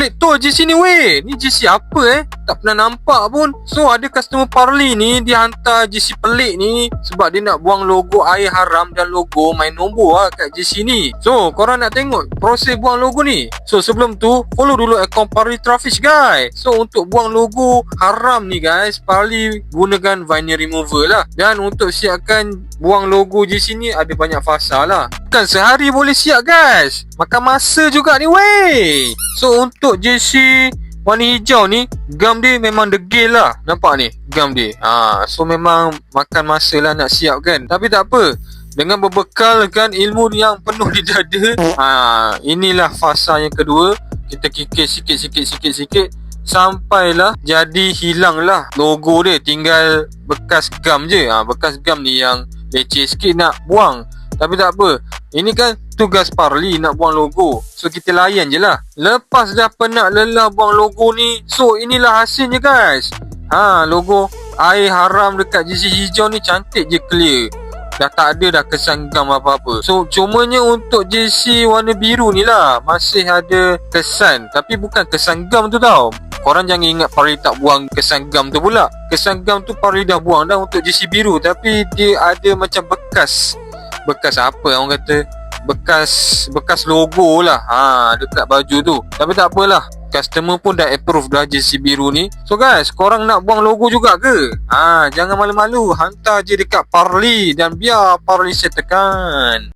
pelik tu JC ni weh. Ni JC apa tak pernah nampak pun. So ada customer Parley ni, dia hantar JC pelik ni sebab dia nak buang logo air haram dan logo main nombor lah kat JC ni. So korang nak tengok proses buang logo ni. So sebelum tu follow dulu akaun Parley Traffic guys. So untuk buang logo haram ni guys, Parley gunakan vinyl remover lah. Dan untuk siapkan buang logo JC ni ada banyak fasa lah. Bukan sehari boleh siap guys, makan masa juga ni weh. So untuk JC warna hijau ni, gam dia memang degil lah. Nampak ni gam dia. So memang makan masa lah nak siap kan. Tapi tak apa, dengan berbekalkan ilmu yang penuh di dada, inilah fasa yang kedua. Kita kikis sikit sampailah jadi hilang lah logo dia. Tinggal bekas gam je. Bekas gam ni yang leceh sikit nak buang. Tapi tak apa, ini kan tugas Parley nak buang logo. So kita layan je lah. Lepas dah penat lelah buang logo ni, so inilah hasilnya guys. Logo air haram dekat JC hijau ni cantik je, clear. Dah tak ada dah kesan gam apa-apa. So cumanya untuk JC warna biru ni lah masih ada kesan. Tapi bukan kesan gam tu tau. Korang jangan ingat Parley tak buang kesan gam tu pula. Kesan gam tu Parley dah buang dah untuk JC biru. Tapi dia ada macam bekas apa orang kata, bekas logo lah dekat baju tu. Tapi tak apalah, customer pun dah approve dah JC biru ni. So guys, korang nak buang logo juga ke? Jangan malu-malu, hantar je dekat Parley dan biar Parley settlekan.